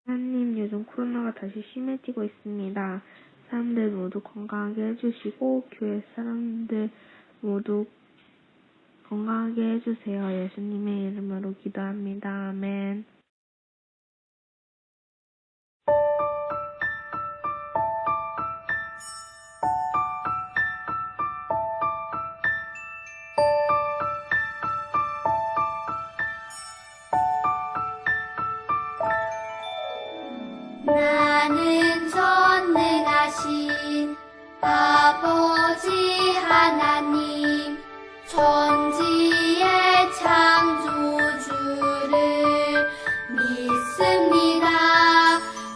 하나님, 요즘 코로나가 다시 심해지고 있습니다. 사람들 모두 건강하게 해주시고 교회 사람들 모두 건강하게 해주세요. 예수님의 이름으로 기도합니다. 아멘. 나는 전능하신 아버지 하나님 천지의 창조주를 믿습니다.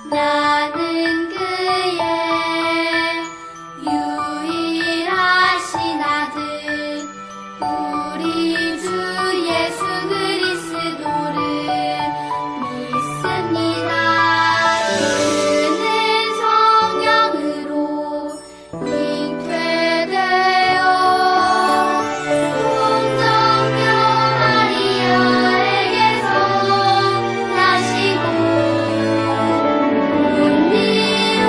나는 그의 유일하신 아들 우리 주 예수 그리스도를 믿습니다. 그는 성령으로 잉태되어 동정녀 마리아에게서 나시고 본디오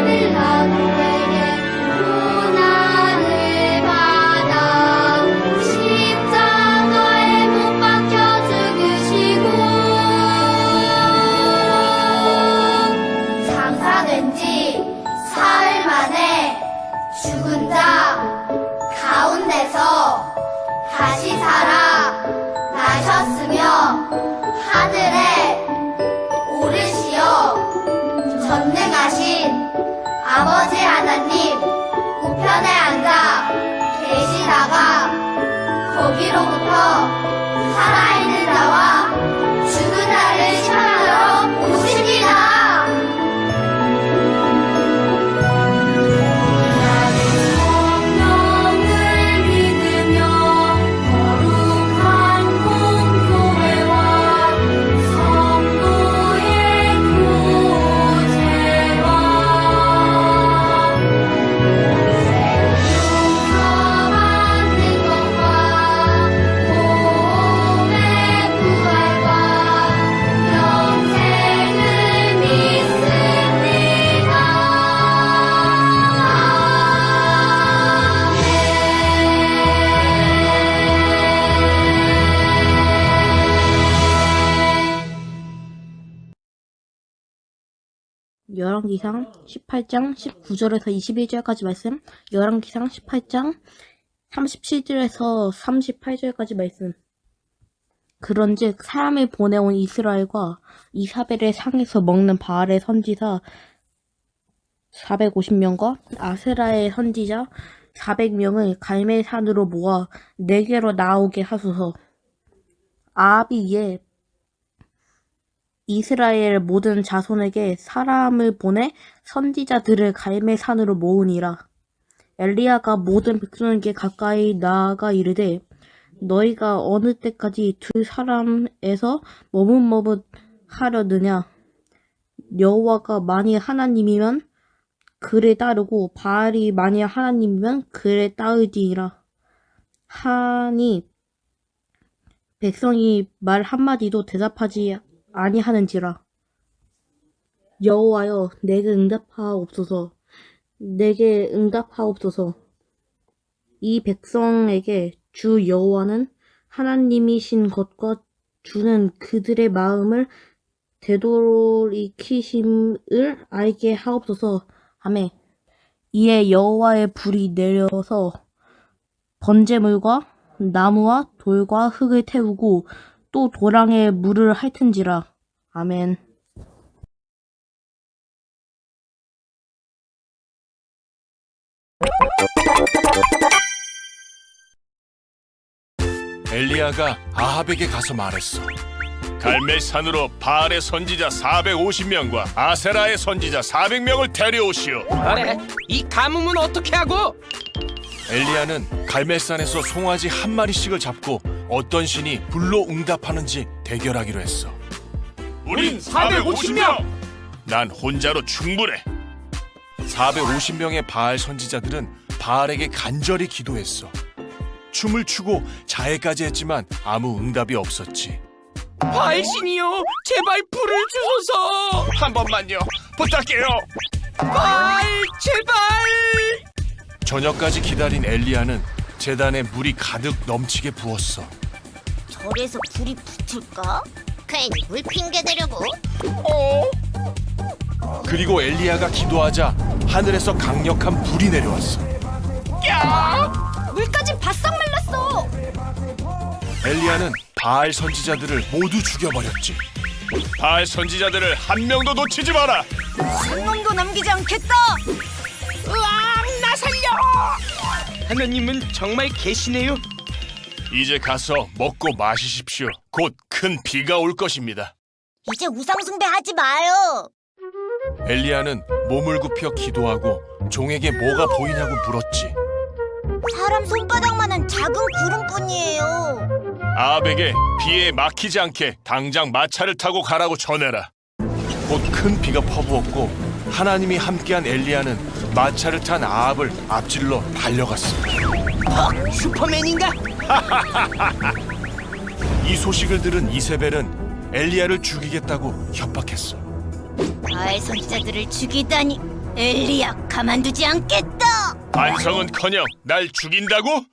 빌라도에게 고난을 받아 십자가에 못 박혀 죽으시고 장사된 지 사흘 만에 죽은 자 가운데서 다시 살아 나셨으며 하늘에 오르시어 전능하신 아버지 하나님 우편에 앉아 계시다가 거기로부터 살아있는 자와 죽은 자를 심판하러 오십니다. 나는 성령을 믿으며 거룩한 공교회와 성도의 교제와 용서받는 것과 몸의 부활과 영생을 믿습니다. 열왕기상 18장 19절에서 21절까지 말씀, 열왕기상 18장 37절에서 38절까지 말씀. 그런즉 사람을 보내온 이스라엘과 이사벨의 상에서 먹는 바알의 선지자 450명과 아세라의 선지자 400명을 갈멜산으로 모아 내게로 나오게 하소서. 아합이 이에 이스라엘 모든 자손에게 사람을 보내 선지자들을 갈멜산으로 모으니라. 엘리야가 모든 백성에게 가까이 나아가 이르되 너희가 어느 때까지 두 사람에서 머뭇머뭇하려느냐. 여호와가 만일 하나님이면 그를 따르고 바알이 만일 하나님이면 그를 따르지니라 하니 백성이 말 한마디도 대답하지 아니하는지라. 여호와여 내게 응답하옵소서. 내게 응답하옵소서. 이 백성에게 주 여호와는 하나님이신 것과 주는 그들의 마음을 되돌이키심을 알게 하옵소서 하매 이에 여호와의 불이 내려서 번제물과 나무와 돌과 흙을 태우고 또 도랑에 물을 핥은지라. 아멘. 엘리야가 아합에게 가서 말했어. 갈멜산으로 바알의 선지자 450명과 아세라의 선지자 400명을 데려오시오. 그래, 이 가뭄은 어떻게 하고? 엘리야는 갈멜산에서 송아지 한 마리씩을 잡고 어떤 신이 불로 응답하는지 대결하기로 했어. 우린 450명! 난 혼자로 충분해. 450명의 바알 선지자들은 바알에게 간절히 기도했어. 춤을 추고 자해까지 했지만 아무 응답이 없었지. 바알신이요, 제발 불을 주소서. 한 번만요. 부탁해요. 바알, 제발. 저녁까지 기다린 엘리야는 제단에 물이 가득 넘치게 부었어. 절에서 불이 붙을까? 괜히 물 핑계 대려고. 그리고 엘리야가 기도하자 하늘에서 강력한 불이 내려왔어. 물까지 바싹 말랐어. 엘리야는 바알 선지자들을 모두 죽여버렸지. 바알 선지자들을 한 명도 놓치지 마라. 한 놈도 남기지 않겠다. 으앙, 나 살려. 하나님은 정말 계시네요. 이제 가서 먹고 마시십시오. 곧 큰 비가 올 것입니다. 이제 우상숭배 하지 마요. 엘리야는 몸을 굽혀 기도하고 종에게 뭐가 보이냐고 물었지. 사람 손바닥만한 작은 구름뿐이에요. 아합에게 비에 막히지 않게 당장 마차를 타고 가라고 전해라. 곧 큰 비가 퍼부었고 하나님이 함께한 엘리야는 마차를 탄 아합을 앞질러 달려갔어. 슈퍼맨인가? 이 소식을 들은 이세벨은 엘리야를 죽이겠다고 협박했어. 바알 선지자들을 죽이다니. 엘리야, 가만두지 않겠다. 반성은커녕 날 죽인다고?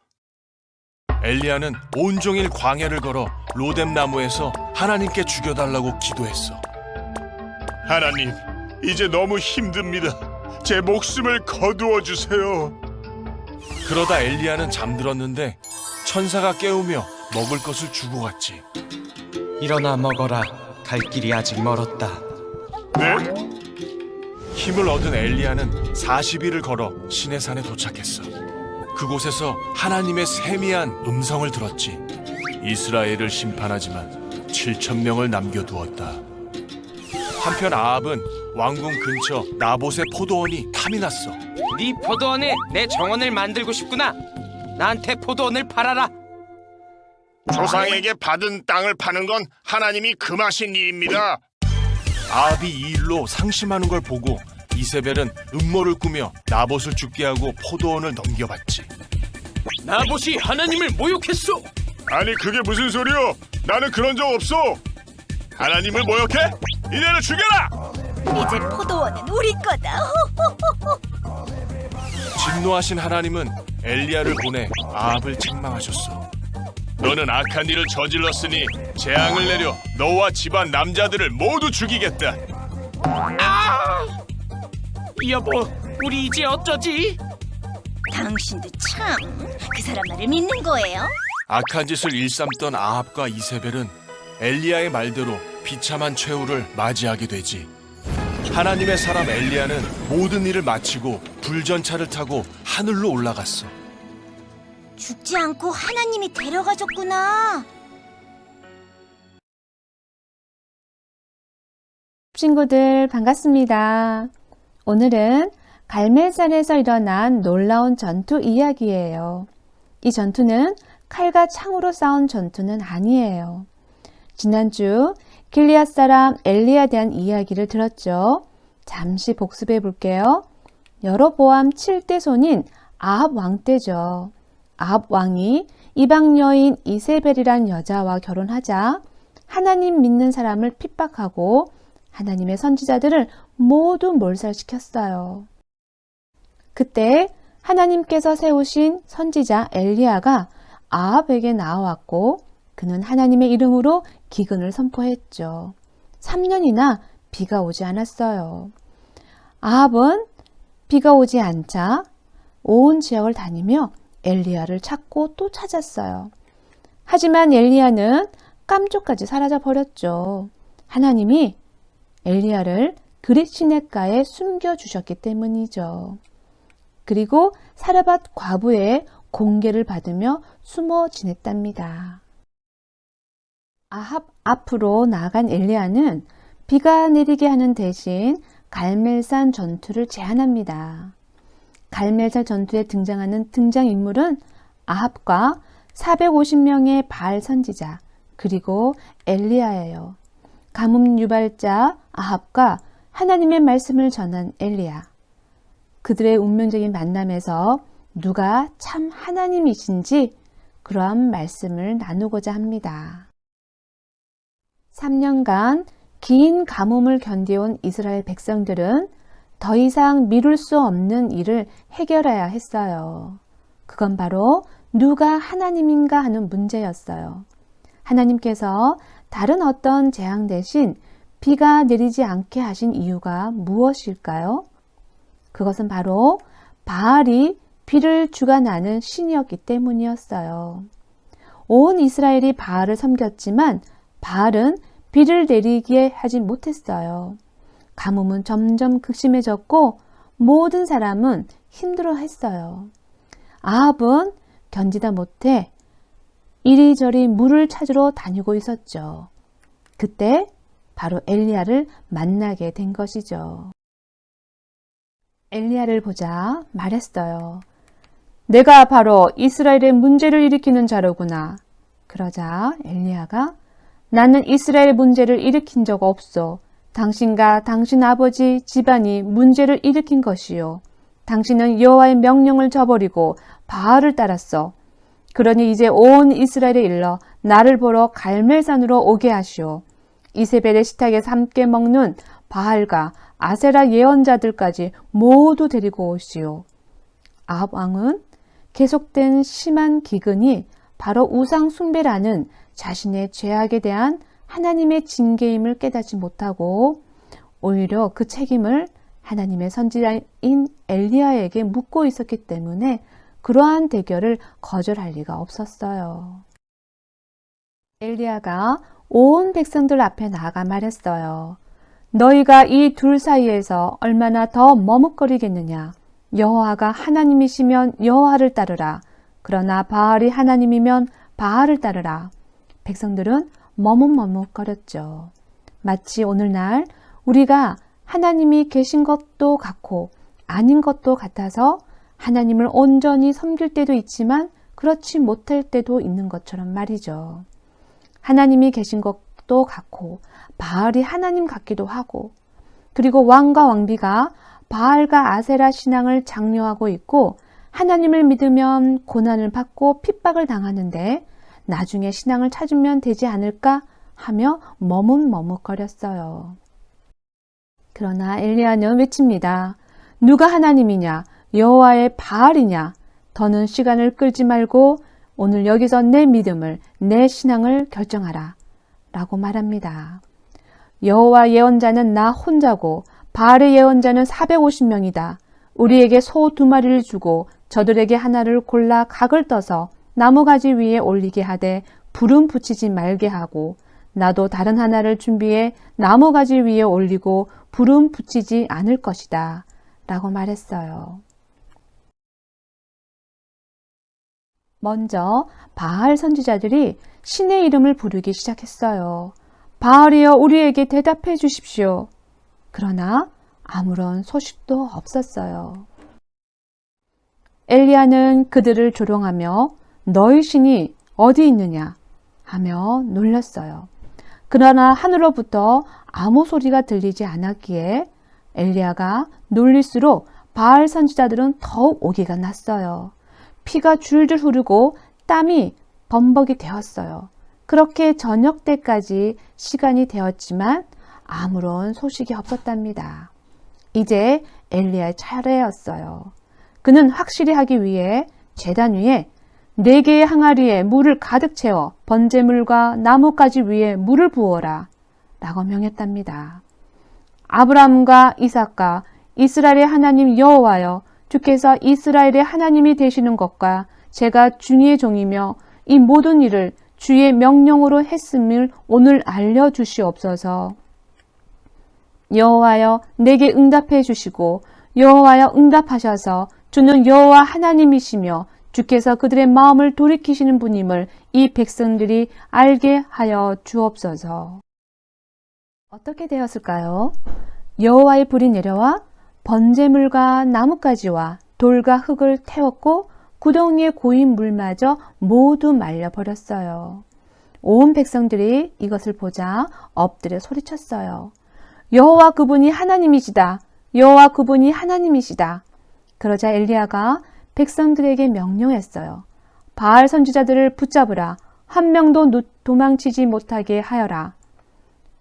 엘리야는 온종일 광야를 걸어 로뎀 나무에서 하나님께 죽여달라고 기도했어. 하나님, 이제 너무 힘듭니다. 제 목숨을 거두어 주세요. 그러다 엘리야는 잠들었는데 천사가 깨우며 먹을 것을 주고 갔지. 일어나 먹어라. 갈 길이 아직 멀었다. 네? 힘을 얻은 엘리야는 40일을 걸어 시내산에 도착했어. 그곳에서 하나님의 세미한 음성을 들었지. 이스라엘을 심판하지만 7,000명을 남겨두었다. 한편 아합은 왕궁 근처 나봇의 포도원이 탐이 났어. 네 포도원에 내 정원을 만들고 싶구나. 나한테 포도원을 팔아라. 조상에게 받은 땅을 파는 건 하나님이 금하신 일입니다. 아합이 이 일로 상심하는 걸 보고 이세벨은 음모를 꾸며 나봇을 죽게 하고 포도원을 넘겨받지. 나봇이 하나님을 모욕했소. 아니 그게 무슨 소리요? 나는 그런 적 없어. 하나님을 모욕해? 이내를 죽여라! 이제 포도원은 우리 거다. 진노하신 하나님은 엘리야를 보내 아합을 책망하셨어. 너는 악한 일을 저질렀으니 재앙을 내려 너와 집안 남자들을 모두 죽이겠다. 여보, 우리 이제 어쩌지? 당신도 참 그 사람 말을 믿는 거예요? 악한 짓을 일삼던 아합과 이세벨은 엘리야의 말대로 비참한 최후를 맞이하게 되지. 하나님의 사람 엘리야는 모든 일을 마치고 불전차를 타고 하늘로 올라갔어. 죽지 않고 하나님이 데려가셨구나. 친구들 반갑습니다. 오늘은 갈멜산에서 일어난 놀라운 전투 이야기예요. 이 전투는 칼과 창으로 싸운 전투는 아니에요. 지난주 길리앗 사람 엘리야에 대한 이야기를 들었죠. 잠시 복습해 볼게요. 여로보암 7대 손인 아합 왕 때죠. 아합 왕이 이방 여인 이세벨이란 여자와 결혼하자 하나님 믿는 사람을 핍박하고 하나님의 선지자들을 모두 몰살시켰어요. 그때 하나님께서 세우신 선지자 엘리야가 아합에게 나왔고 그는 하나님의 이름으로 기근을 선포했죠. 3년이나 비가 오지 않았어요. 아합은 비가 오지 않자 온 지역을 다니며 엘리야를 찾고 또 찾았어요. 하지만 엘리야는 깜쪽까지 사라져 버렸죠. 하나님이 엘리야를 그릿 시냇가에 숨겨주셨기 때문이죠. 그리고 사르밧 과부의 공개를 받으며 숨어 지냈답니다. 아합 앞으로 나아간 엘리야는 비가 내리게 하는 대신 갈멜산 전투를 제안합니다. 갈멜산 전투에 등장하는 등장인물은 아합과 450명의 바알 선지자 그리고 엘리야예요. 가뭄 유발자 아합과 하나님의 말씀을 전한 엘리야. 그들의 운명적인 만남에서 누가 참 하나님이신지 그러한 말씀을 나누고자 합니다. 3년간 긴 가뭄을 견뎌온 이스라엘 백성들은 더 이상 미룰 수 없는 일을 해결해야 했어요. 그건 바로 누가 하나님인가 하는 문제였어요. 하나님께서 다른 어떤 재앙 대신 비가 내리지 않게 하신 이유가 무엇일까요? 그것은 바로 바알이 비를 주관하는 신이었기 때문이었어요. 온 이스라엘이 바알을 섬겼지만 바알은 비를 내리게 하지 못했어요. 가뭄은 점점 극심해졌고 모든 사람은 힘들어했어요. 아합은 견디다 못해 이리저리 물을 찾으러 다니고 있었죠. 그때 바로 엘리야를 만나게 된 것이죠. 엘리야를 보자 말했어요. 내가 바로 이스라엘의 문제를 일으키는 자로구나. 그러자 엘리야가 나는 이스라엘 문제를 일으킨 적 없어. 당신과 당신 아버지 집안이 문제를 일으킨 것이요. 당신은 여호와의 명령을 저버리고 바알을 따랐어. 그러니 이제 온 이스라엘에 일러 나를 보러 갈멜산으로 오게 하시오. 이세벨의 식탁에서 함께 먹는 바알과 아세라 예언자들까지 모두 데리고 오시오. 아합 왕은 계속된 심한 기근이 바로 우상 숭배라는 자신의 죄악에 대한 하나님의 징계임을 깨닫지 못하고 오히려 그 책임을 하나님의 선지자인 엘리야에게 묻고 있었기 때문에 그러한 대결을 거절할 리가 없었어요. 엘리야가 온 백성들 앞에 나아가 말했어요. 너희가 이 둘 사이에서 얼마나 더 머뭇거리겠느냐. 여호와가 하나님이시면 여호와를 따르라. 그러나 바알이 하나님이면 바알을 따르라. 백성들은 머뭇머뭇거렸죠. 마치 오늘날 우리가 하나님이 계신 것도 같고 아닌 것도 같아서 하나님을 온전히 섬길 때도 있지만 그렇지 못할 때도 있는 것처럼 말이죠. 하나님이 계신 것도 같고 바알이 하나님 같기도 하고 그리고 왕과 왕비가 바알과 아세라 신앙을 장려하고 있고 하나님을 믿으면 고난을 받고 핍박을 당하는데 나중에 신앙을 찾으면 되지 않을까 하며 머뭇머뭇거렸어요. 그러나 엘리야는 외칩니다. 누가 하나님이냐? 여호와의 바알이냐? 더는 시간을 끌지 말고 오늘 여기서 내 믿음을, 내 신앙을 결정하라. 라고 말합니다. 여호와 예언자는 나 혼자고 바알의 예언자는 450명이다. 우리에게 소 2마리를 주고 저들에게 하나를 골라 각을 떠서 나무가지 위에 올리게 하되 불은 붙이지 말게 하고 나도 다른 하나를 준비해 나무가지 위에 올리고 불은 붙이지 않을 것이다. 라고 말했어요. 먼저 바알 선지자들이 신의 이름을 부르기 시작했어요. 바알이여 우리에게 대답해 주십시오. 그러나 아무런 소식도 없었어요. 엘리야는 그들을 조롱하며 너희 신이 어디 있느냐 하며 놀렸어요. 그러나 하늘로부터 아무 소리가 들리지 않았기에 엘리야가 놀릴수록 바알 선지자들은 더욱 오기가 났어요. 피가 줄줄 흐르고 땀이 범벅이 되었어요. 그렇게 저녁 때까지 시간이 되었지만 아무런 소식이 없었답니다. 이제 엘리야의 차례였어요. 그는 확실히 하기 위해 제단 위에 4개의 항아리에 물을 가득 채워 번제물과 나뭇가지 위에 물을 부어라 라고 명했답니다. 아브라함과 이삭과 이스라엘의 하나님 여호와여 주께서 이스라엘의 하나님이 되시는 것과 제가 주의 종이며 이 모든 일을 주의 명령으로 했음을 오늘 알려주시옵소서. 여호와여 내게 응답해 주시고 여호와여 응답하셔서 주는 여호와 하나님이시며 주께서 그들의 마음을 돌이키시는 분임을 이 백성들이 알게 하여 주옵소서. 어떻게 되었을까요? 여호와의 불이 내려와 번제물과 나뭇가지와 돌과 흙을 태웠고 구덩이의 고인 물마저 모두 말려버렸어요. 온 백성들이 이것을 보자 엎드려 소리쳤어요. 여호와 그분이 하나님이시다. 여호와 그분이 하나님이시다. 그러자 엘리야가 백성들에게 명령했어요. 바알 선지자들을 붙잡으라. 한 명도 도망치지 못하게 하여라.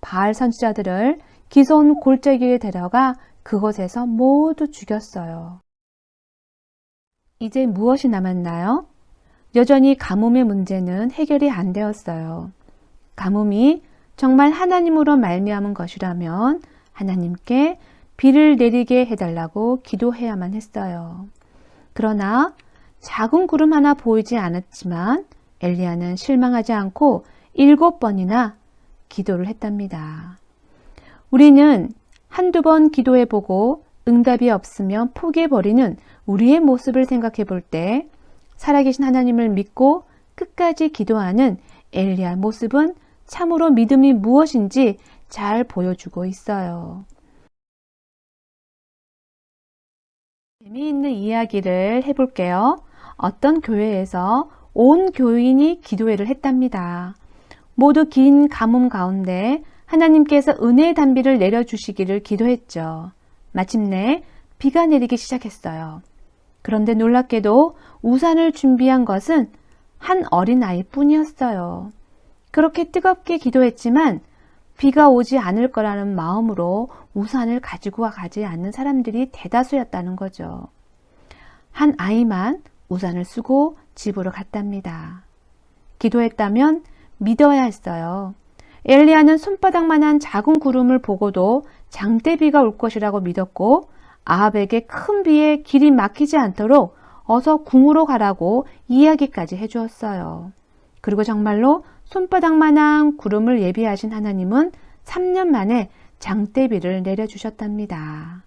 바알 선지자들을 기손 골짜기에 데려가 그곳에서 모두 죽였어요. 이제 무엇이 남았나요? 여전히 가뭄의 문제는 해결이 안 되었어요. 가뭄이 정말 하나님으로 말미암은 것이라면 하나님께 비를 내리게 해달라고 기도해야만 했어요. 그러나 작은 구름 하나 보이지 않았지만 엘리야는 실망하지 않고 7번이나 기도를 했답니다. 우리는 한두 번 기도해보고 응답이 없으면 포기해버리는 우리의 모습을 생각해 볼 때 살아계신 하나님을 믿고 끝까지 기도하는 엘리야 모습은 참으로 믿음이 무엇인지 잘 보여주고 있어요. 재미있는 이야기를 해볼게요. 어떤 교회에서 온 교인이 기도회를 했답니다. 모두 긴 가뭄 가운데 하나님께서 은혜의 단비를 내려주시기를 기도했죠. 마침내 비가 내리기 시작했어요. 그런데 놀랍게도 우산을 준비한 것은 한 어린아이 뿐이었어요. 그렇게 뜨겁게 기도했지만 비가 오지 않을 거라는 마음으로 우산을 가지고 가지 않는 사람들이 대다수였다는 거죠. 한 아이만 우산을 쓰고 집으로 갔답니다. 기도했다면 믿어야 했어요. 엘리야는 손바닥만한 작은 구름을 보고도 장대비가 올 것이라고 믿었고 아합에게 큰 비에 길이 막히지 않도록 어서 궁으로 가라고 이야기까지 해주었어요. 그리고 정말로 손바닥만한 구름을 예비하신 하나님은 3년 만에 장대비를 내려주셨답니다.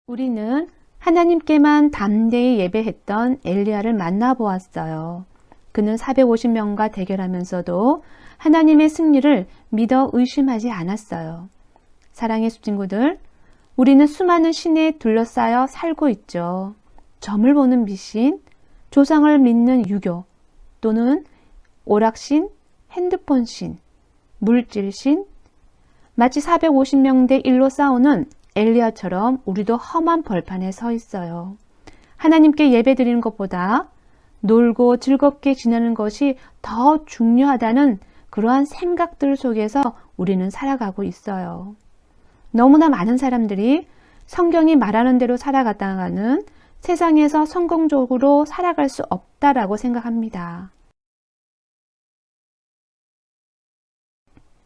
우리는 하나님께만 담대히 예배했던 엘리야를 만나보았어요. 그는 450명과 대결하면서도 하나님의 승리를 믿어 의심하지 않았어요. 사랑의 친구들, 우리는 수많은 신에 둘러싸여 살고 있죠. 점을 보는 미신, 조상을 믿는 유교, 또는 오락신, 핸드폰신, 물질신, 마치 450명 대 1로 싸우는 엘리야처럼 우리도 험한 벌판에 서 있어요. 하나님께 예배드리는 것보다 놀고 즐겁게 지내는 것이 더 중요하다는 그러한 생각들 속에서 우리는 살아가고 있어요. 너무나 많은 사람들이 성경이 말하는 대로 살아가다가는 세상에서 성공적으로 살아갈 수 없다라고 생각합니다.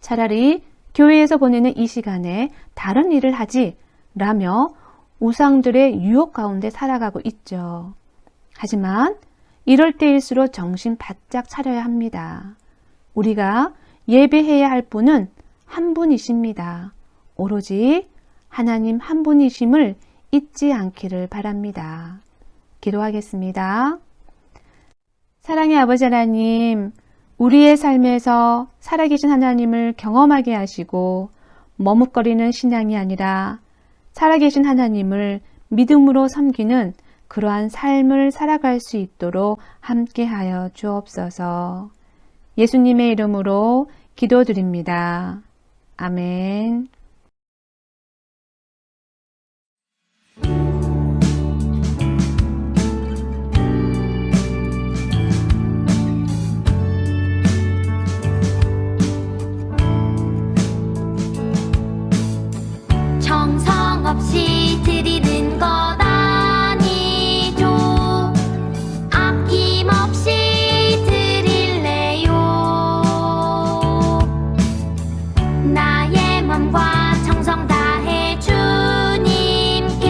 차라리 교회에서 보내는 이 시간에 다른 일을 하지 라며 우상들의 유혹 가운데 살아가고 있죠. 하지만 이럴 때일수록 정신 바짝 차려야 합니다. 우리가 예배해야 할 분은 한 분이십니다. 오로지 하나님 한 분이심을 잊지 않기를 바랍니다. 기도하겠습니다. 사랑의 아버지 하나님, 우리의 삶에서 살아계신 하나님을 경험하게 하시고 머뭇거리는 신앙이 아니라 살아계신 하나님을 믿음으로 섬기는 그러한 삶을 살아갈 수 있도록 함께하여 주옵소서. 예수님의 이름으로 기도드립니다. 아멘. 정성 없이 드리는 것 아니죠. 아낌없이 드릴래요. 나의 맘과 정성 다해 주님께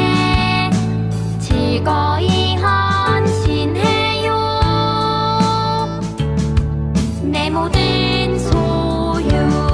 즐거이 헌신해요. 내 모든 소유